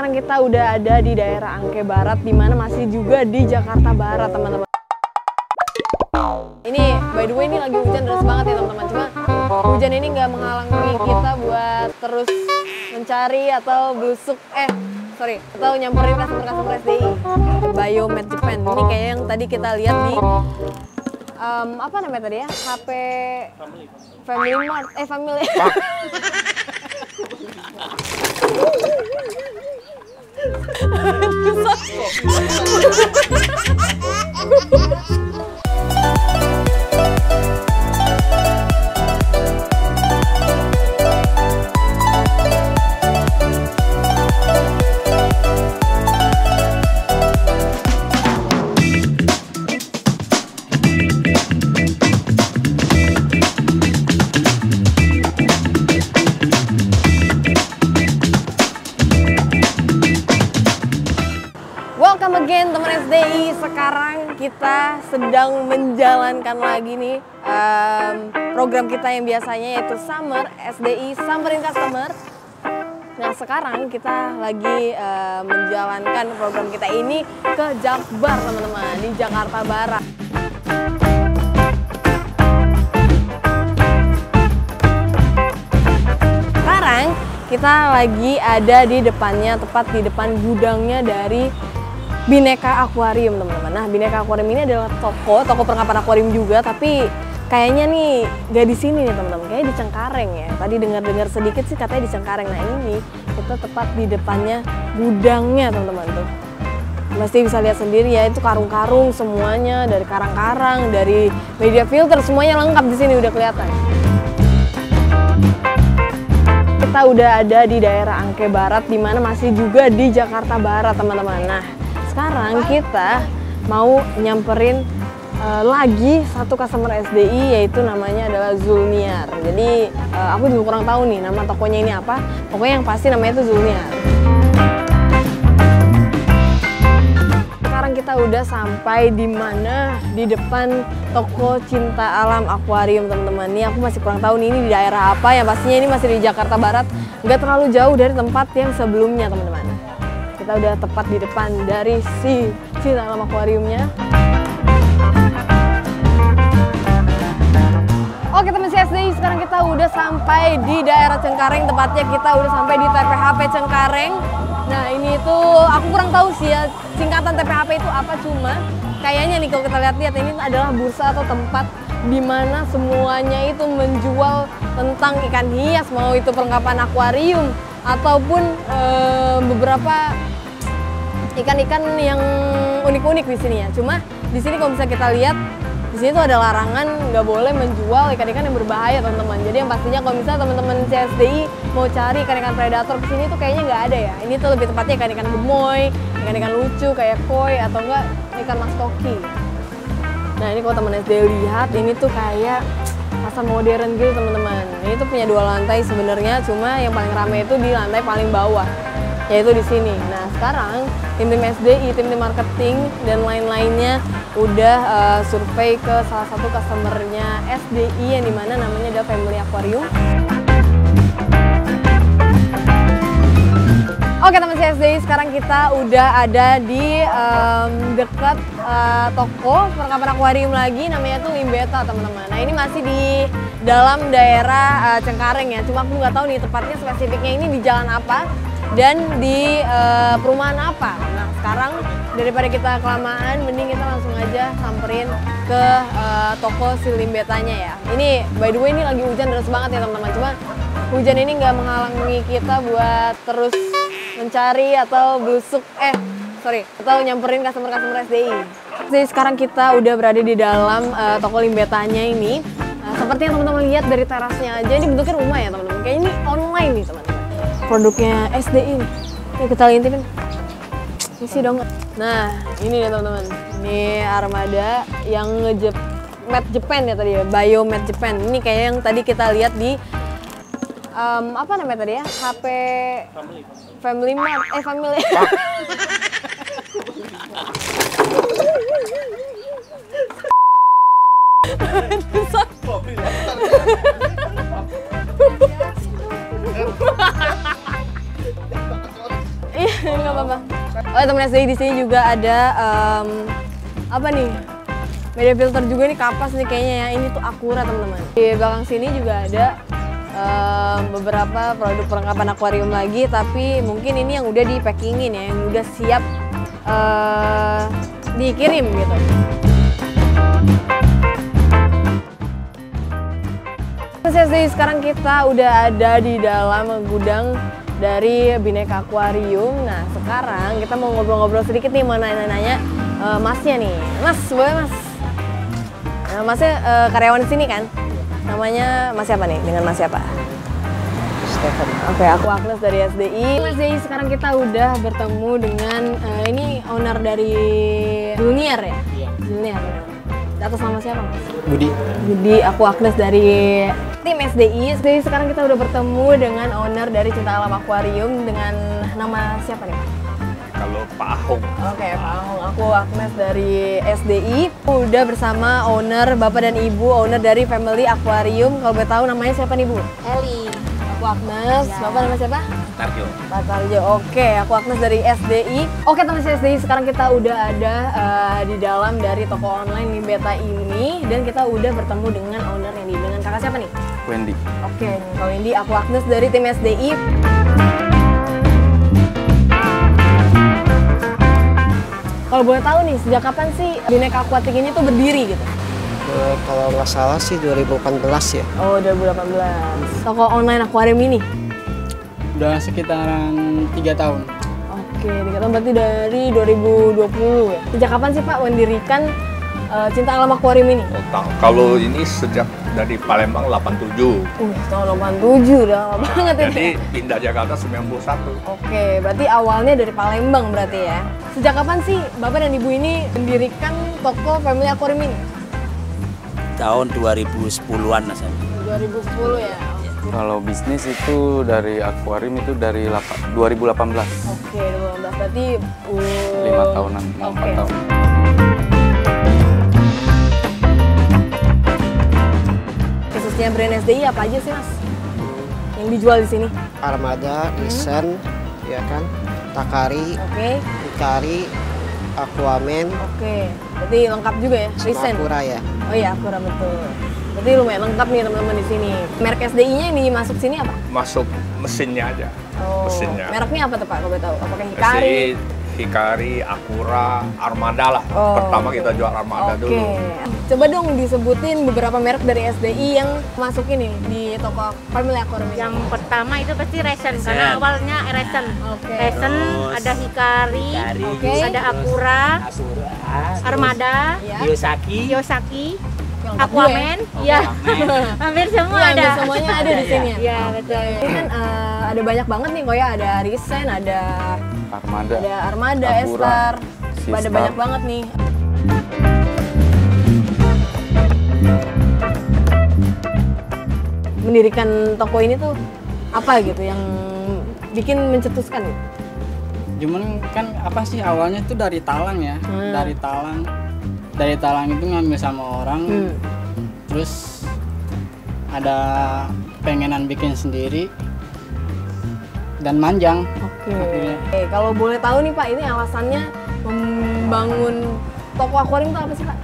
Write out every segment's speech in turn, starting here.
sekarang kita udah ada di daerah Angke Barat, dimana masih juga di Jakarta Barat, teman-teman. Ini by the way ini lagi hujan deras banget ya teman-teman. Cuma hujan ini nggak menghalangi kita buat terus mencari atau atau nyamperin customer SDI. Biomed Japan. Ini kayak yang tadi kita lihat di apa namanya tadi ya? HP Family Mart. Family. Welcome again teman SDI. Sekarang kita sedang menjalankan lagi nih program kita yang biasanya yaitu Summer SDI Samperin Customer. Nah sekarang kita lagi menjalankan program kita ini ke Jakbar teman-teman, di Jakarta Barat. Sekarang kita lagi ada di depannya, tepat di depan gudangnya dari Bineka Aquarium teman-teman. Nah Bineka Aquarium ini adalah toko perlengkapan akuarium juga, tapi kayaknya nih gak di sini nih teman-teman, kayaknya di Cengkareng ya. Tadi dengar sedikit sih katanya di Cengkareng. Nah ini kita tepat di depannya gudangnya teman-teman tuh. Pasti bisa lihat sendiri ya, itu karung-karung semuanya, dari karang-karang, dari media filter, semuanya lengkap di sini udah kelihatan. Kita udah ada di daerah Angke Barat, dimana masih juga di Jakarta Barat teman-teman. Nah sekarang kita mau nyamperin lagi satu customer SDI, yaitu namanya adalah Zulniar. Jadi aku juga kurang tahu nih nama tokonya ini apa, pokoknya yang pasti namanya itu Zulniar. Sekarang kita udah sampai di mana? Di depan toko Cinta Alam Aquarium teman-teman. Ini aku masih kurang tahu nih ini di daerah apa, yang pastinya ini masih di Jakarta Barat, nggak terlalu jauh dari tempat yang sebelumnya teman-teman. Kita udah tepat di depan dari si Cinta Alam Aquariumnya. Oke teman SDI, sekarang kita udah sampai di daerah Cengkareng, tepatnya kita udah sampai di TPHP Cengkareng. Nah ini tuh aku kurang tahu sih ya singkatan TPHP itu apa, cuma kayaknya nih kalau kita lihat-lihat ini adalah bursa atau tempat di mana semuanya itu menjual tentang ikan hias, mau itu perlengkapan akuarium ataupun beberapa ikan-ikan yang unik-unik di sini ya. Cuma di sini kalau bisa kita lihat, di sini tuh ada larangan nggak boleh menjual ikan-ikan yang berbahaya teman-teman. Jadi yang pastinya kalau misalnya teman-teman CSDI mau cari ikan-ikan predator ke sini tuh kayaknya nggak ada ya. Ini tuh lebih tepatnya ikan-ikan gemoy, ikan-ikan lucu kayak koi atau enggak ikan mas toki. Nah ini kalau teman SDI lihat, ini tuh kayak pasar modern gitu teman-teman. Ini tuh punya 2 lantai sebenarnya, cuma yang paling ramai itu di lantai paling bawah, yaitu di sini. Nah sekarang tim SDI, tim marketing dan lain-lainnya udah survei ke salah satu customernya SDI yang dimana namanya adalah Family Aquarium. Oke teman CSDI, sekarang kita udah ada di dekat toko perlengkapan akuarium lagi, namanya tuh Limbeta teman-teman. Nah ini masih di dalam daerah Cengkareng ya, cuma aku nggak tahu nih tepatnya spesifiknya ini di jalan apa dan di perumahan apa. Nah sekarang daripada kita kelamaan, mending kita langsung aja samperin ke toko si Limbetanya ya. Ini by the way ini lagi hujan deras banget ya teman-teman, cuma hujan ini nggak menghalangi kita buat terus mencari atau atau nyamperin customer SDI. Jadi sekarang kita udah berada di dalam toko Limbetanya ini. Nah, seperti yang teman-teman lihat dari terasnya aja, ini bentuknya rumah ya teman-teman. Kayak ini online nih teman-teman. Produknya SDI nih. Yuk kita intipin. Isi dong. Nah ini ya teman-teman. Ini armada yang Med Japan ya tadi ya, Biomed Japan. Ini kayak yang tadi kita lihat di apa namanya tadi ya? HP Family Mart. Family. Nggak apa-apa. Oh, temen SDI di sini juga ada apa nih? Media filter juga nih, kapas nih kayaknya ya. Ini tuh Akura teman-teman. Di belakang sini juga ada beberapa produk perlengkapan akuarium lagi, tapi mungkin ini yang udah di packingin ya, yang udah siap dikirim gitu. SDI sekarang kita udah ada di dalam gudang dari Bineka Akuarium. Nah sekarang kita mau ngobrol-ngobrol sedikit nih, mau nanya-nanya masnya nih. Mas, boleh mas? Nah, masnya karyawan di sini kan? Namanya mas siapa nih? Dengan mas siapa? Stefan. Oke, aku Agnes dari SDI. SDI sekarang kita udah bertemu dengan ini owner dari Junior ya? Iya. Junior. Atas nama siapa mas? Budi. Budi, aku Agnes dari tim SDI. SDI sekarang kita udah bertemu dengan owner dari Cinta Alam Akuarium dengan nama siapa nih? Kalau Pak Ahong. Oke, Pak Ahong. Aku Agnes dari SDI. Udah bersama owner, Bapak dan Ibu, owner dari Family Aquarium. Kalau boleh tahu namanya siapa nih Bu? Eli. Aku Agnes. Ya. Bapak nama siapa? Tarjo. Pak Tarjo. Oke, aku Agnes dari SDI. Oke teman SDI, sekarang kita udah ada di dalam dari toko online nih Beta ini, dan kita udah bertemu dengan ownernya nih. Dengan kakak siapa nih? Wendy. Oke, kalau Wendy, aku Agnes dari tim SDI. Kalau boleh tahu nih, sejak kapan sih Bineka Aquatic ini tuh berdiri gitu? Kalau nggak salah sih 2018 ya. Oh, 2018. Toko online akuarium ini? Udah sekitaran 3 tahun. Oke, 3 tahun berarti dari 2020 ya? Sejak kapan sih Pak mendirikan Cinta Alam Akuarium ini? Kalau ini sejak dari Palembang 87. Tahun 87, udah lama banget itu. Jadi pindah Jakarta 91. Oke, berarti awalnya dari Palembang berarti ya. Sejak kapan sih Bapak dan Ibu ini mendirikan toko Family Aquarium ini? Tahun 2010-an lah saya. 2010 ya? Kalau bisnis itu dari akuarium itu dari 2018. Oke, 2018 berarti 5 tahunan, mau 4 tahun. Khususnya brand SDI apa aja sih Mas? Yang dijual di sini? Armada, Isen, ya kan, Takari, Oke, Hikari, Aquaman, oke. Berarti lengkap juga ya? sama Recent? Akura ya. Oh iya, Akura betul. Berarti lumayan lengkap nih teman-teman di sini. Merek SDI-nya yang dimasuk sini apa? Masuk mesinnya aja. Oh, Mesinnya. mereknya apa tuh Pak, kalau boleh tahu? Apakah Hikari? SDI, Hikari, Akura, Armada lah. Oh. Pertama kita jual Armada Oke. dulu. Coba dong disebutin beberapa merek dari SDI yang masuk ini di toko Family Aquarium ini. Yang pertama itu pasti Resen, karena awalnya Resen. Oke. Resen, Terus ada Hikari, Oke. ada Akura, Asura, Armada, Ya. Kiyosaki, Kiyosaki, Yang lengkap juga Aquaman, ya. Hampir semua Iya, ada. hampir semuanya ada di sini ya. Iya, betul. Ini kan ada banyak banget nih, Koya. Ada Risen, ada Armada. Armada, Akura, Estar, ada Sistar. banyak banget nih. Mendirikan toko ini tuh apa gitu yang bikin mencetuskan gitu? Cuman kan apa sih awalnya itu dari talang ya. Dari talang itu ngambil sama orang. Terus ada pengenan bikin sendiri dan manjang. Oke. Akhirnya. Oke, kalau boleh tahu nih Pak, ini alasannya membangun toko akuarium itu apa sih Pak?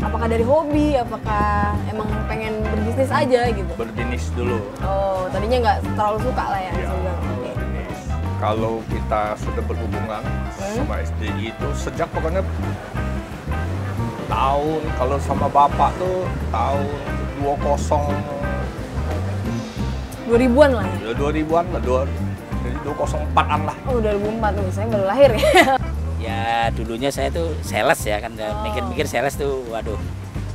Apakah dari hobi? Apakah emang pengen berbisnis aja gitu? Berbisnis dulu. Oh, tadinya nggak terlalu suka lah ya? Ya, bisa bilang. Oke. berbisnis. Kalau kita sudah berhubungan sama SDI itu sejak pokoknya tahun, kalau sama Bapak tuh tahun 2000-an lah ya? 2000-an lah, jadi 204-an lah. Oh, 2004 nih, saya baru lahir ya. ya dulunya saya tuh sales ya kan, mikir-mikir sales tuh, waduh,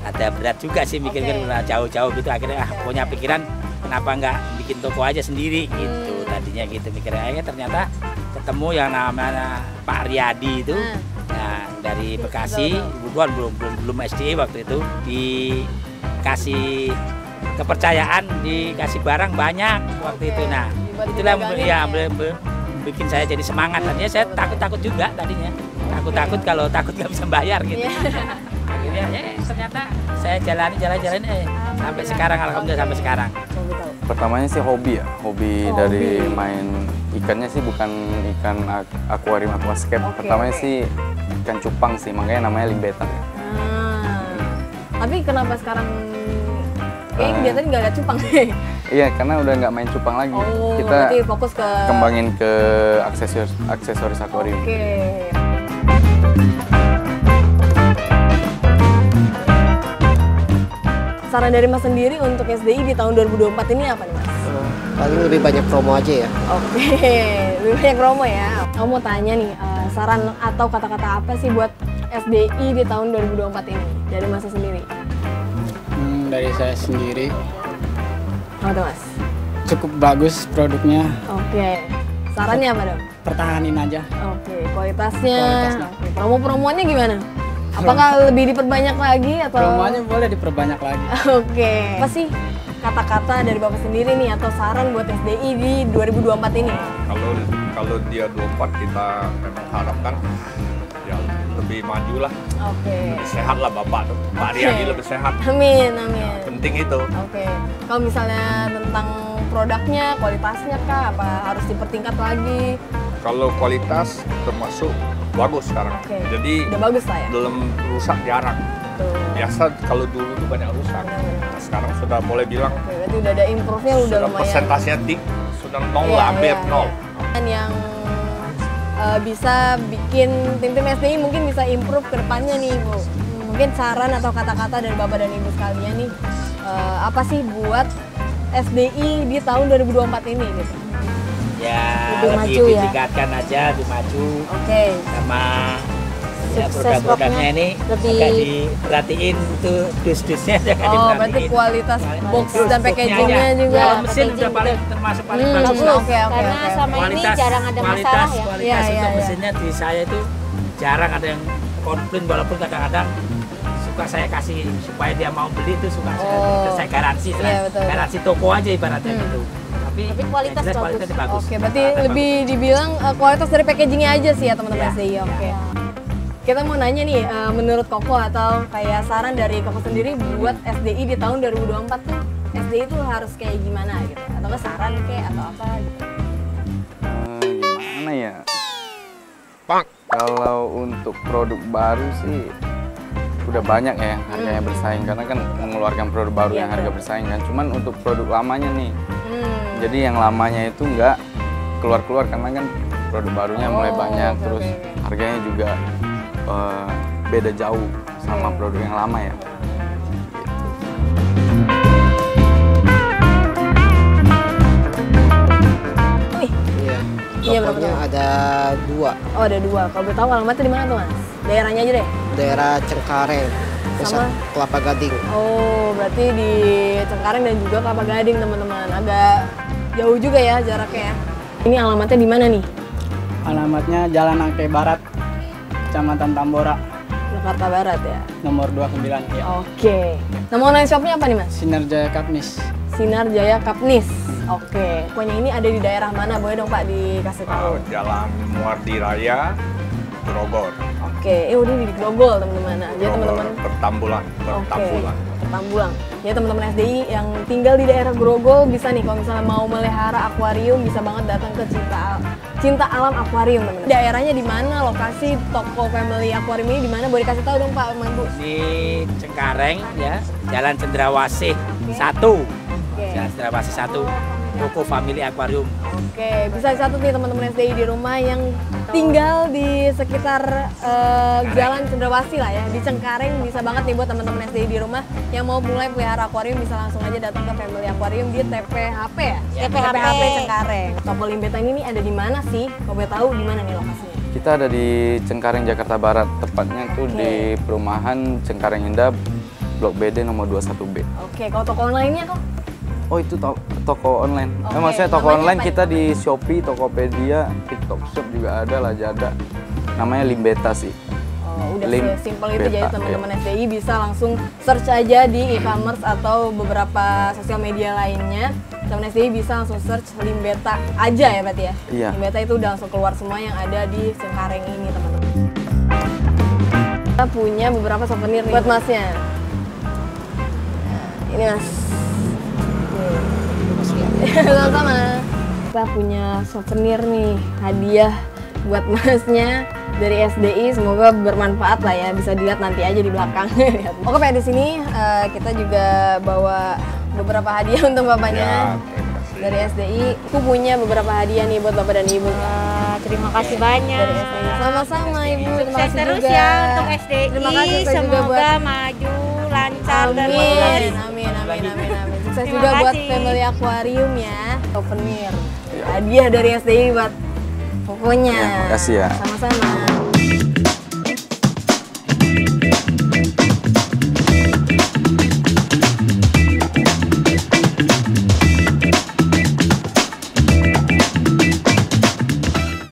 ada berat juga sih mikir-mikir jauh-jauh gitu. Akhirnya punya pikiran kenapa nggak bikin toko aja sendiri gitu. Tadinya gitu mikirnya, akhirnya ternyata ketemu yang namanya Pak Riyadi itu. Nah, dari Bekasi, bukan belum SDI waktu itu, dikasih kepercayaan, dikasih barang banyak waktu itu. Nah, itulah yang bikin saya jadi semangat. Tadinya saya takut-takut juga tadinya, takut kalau takut nggak bisa bayar gitu. Akhirnya ternyata saya jalani sampai sekarang, alhamdulillah sampai sekarang. Pertamanya sih hobi ya, hobi dari main ikannya sih bukan ikan akuarium aquascape. Oke, Pertamanya oke. sih ikan cupang sih, makanya namanya limbeta. Tapi kenapa sekarang biasanya nggak ada cupang? Iya, karena udah nggak main cupang lagi. Oh, Kita berarti fokus ke kembangin ke aksesoris akuarium. Oke. Saran dari Mas sendiri untuk SDI di tahun 2024 ini apa nih Mas? Paling lebih banyak promo aja ya. Oke, lebih banyak promo ya. Aku mau tanya nih, saran atau kata-kata apa sih buat SDI di tahun 2024 ini dari Mas sendiri? Dari saya sendiri Apa tuh Mas? cukup bagus produknya, Oke, sarannya apa dong? pertahanin aja. Oke, kualitasnya. Kualitasnya. Oke, promo-promonya gimana? Apakah lebih diperbanyak lagi atau? Promonya boleh diperbanyak lagi. Oke. Apa sih kata-kata dari Bapak sendiri nih atau saran buat SDI di 2024 ini? Kalau dia 24 kita memang harapkan ya lebih maju lah, Oke. lebih sehat lah Bapak tuh. Pak Riyadi lebih sehat. Amin, amin. Penting itu. Oke. Kalau misalnya tentang produknya, kualitasnya kah, apa harus dipertingkat lagi? Kalau kualitas termasuk bagus sekarang. Oke. Jadi Udah bagus lah ya? belum rusak jarang. Tuh. Biasa kalau dulu tuh banyak rusak. Nah, sekarang sudah boleh bilang Oke, berarti udah ada improve-nya udah sudah lumayan. persentasenya sudah nol Iya, lah, hampir iya, nol. iya. Yang bisa bikin tim-tim SDI mungkin bisa improve ke depannya nih Bu. Mungkin saran atau kata-kata dari Bapak dan Ibu sekalian nih, apa sih buat SDI di tahun 2024 ini gitu? Ya Lebih lebih maju ya? ditingkatkan aja, lebih maju Oke. sama ya, Sukses produk-produknya pokoknya. ini Lebih- agak diperhatiin tuh dus-dusnya jangan Oh, berarti diperhatiin. kualitas box Dus, dan boxnya packagingnya aja. juga. Kalau mesin packaging udah paling juga. termasuk paling Hmm, bagus. bagus. Oke, oke, Karena oke. sama ini jarang ada masalah ya. Kualitas Iya, untuk iya, iya. mesinnya di saya itu jarang ada yang komplain, walaupun kadang-kadang suka saya kasih supaya dia mau beli itu suka Oh. saya garansi, Iya, betul. garansi toko aja ibaratnya gitu. Tapi kualitas yang jelas bagus. kualitasnya bagus. Oke, berarti Kualitasnya lebih dibilang kualitas dari packagingnya aja sih ya teman-teman Iya. SDI. Oke. Kita mau nanya nih, menurut Koko atau kayak saran dari Koko sendiri buat SDI di tahun 2024 tuh SDI itu harus kayak gimana gitu? Atau nggak saran kayak atau apa gitu? Gimana ya? Kalau untuk produk baru sih udah banyak ya yang harganya bersaing, karena kan mengeluarkan produk baru Iya, yang harga betul. bersaing kan. Cuman untuk produk lamanya nih, Hmm. jadi yang lamanya itu nggak keluar-keluar karena kan produk barunya mulai Oh, banyak, oke, terus oke. harganya juga beda jauh sama produk yang lama ya. Nih, Iya. Iya, berapa Tokonya tuh? ada 2. oh ada 2. Kalau boleh tahu alamatnya di mana tuh Mas? Daerahnya aja deh. Daerah Cengkareng, Desa Sama? Kelapa Gading. Oh, berarti di Cengkareng dan juga Kelapa Gading teman-teman. Agak jauh juga ya jaraknya ya. Ini alamatnya di mana nih? Alamatnya Jalan Angke Barat, Kecamatan Tambora, Jakarta Barat ya. nomor 29 ya. Oke. Nama online shopnya apa nih Mas? Sinar Jaya Kapnis. Sinar Jaya Kapnis. Oke. Pokoknya ini ada di daerah mana? Boleh dong Pak dikasih tahu. Jalan Muardi Raya, Grogol. Oke. Udah di Grogol teman-teman. Jadi teman-teman. Pertambulan. Pertambulang. Ya teman-teman SDI yang tinggal di daerah Grogol bisa nih kalau misalnya mau melihara akuarium bisa banget datang ke Cinta Alam Akuarium teman-teman. Daerahnya di mana? Lokasi toko Family Aquarium ini di mana? Boleh kasih tahu dong Pak Mandu. Di Cengkareng ya, Jalan Cendrawasih 1. Oke. Jalan Cendrawasih 1, toko Family Aquarium. Oke, bisa satu nih teman-teman SDI di rumah yang tinggal di sekitar Jalan Cendrawasih lah ya, di Cengkareng bisa banget nih buat teman-teman SDI di rumah yang mau mulai pelihara akuarium bisa langsung aja datang ke Family Aquarium di TPHP ya? TPHP. Cengkareng. Toko Limbeta ini nih ada di mana sih? Kalau boleh tahu di mana nih lokasinya? Kita ada di Cengkareng, Jakarta Barat, tepatnya tuh Oke. di perumahan Cengkareng Indah, Blok BD nomor 21B. Oke, kalau toko online-nya kok? Oh itu toko online. Oke, Maksudnya toko namanya online apa kita nih? di Shopee, Tokopedia, TikTok Shop juga ada, Lazada. Namanya Limbeta sih. Oh, udah Limbeta, simpel itu jadi teman-teman iya. SDI bisa langsung search aja di e-commerce atau beberapa sosial media lainnya. Teman SDI bisa langsung search Limbeta aja ya berarti ya? Iya. Limbeta itu udah langsung keluar semua yang ada di Cengkareng ini teman-teman. Kita punya beberapa souvenir nih buat masnya. Nah, ini mas. Sama-sama. Kita punya souvenir nih, hadiah buat masnya dari SDI. Semoga bermanfaat lah ya, bisa dilihat nanti aja di belakang. Oke Pak, di sini kita juga bawa beberapa hadiah untuk bapaknya dari SDI. Aku punya beberapa hadiah nih buat bapak dan ibu. Terima kasih banyak. Dari SDI. Sama-sama ibu, terima Sukses kasih terus juga. ya untuk SDI. Terima kasih juga Semoga buat maju, lancar dan Amin, bagus. amin. Sukses Terima juga buat kasih. Family Aquarium ya. Souvenir. Hadiah dari SDI buat pokoknya. Ya, makasih ya. Sama-sama.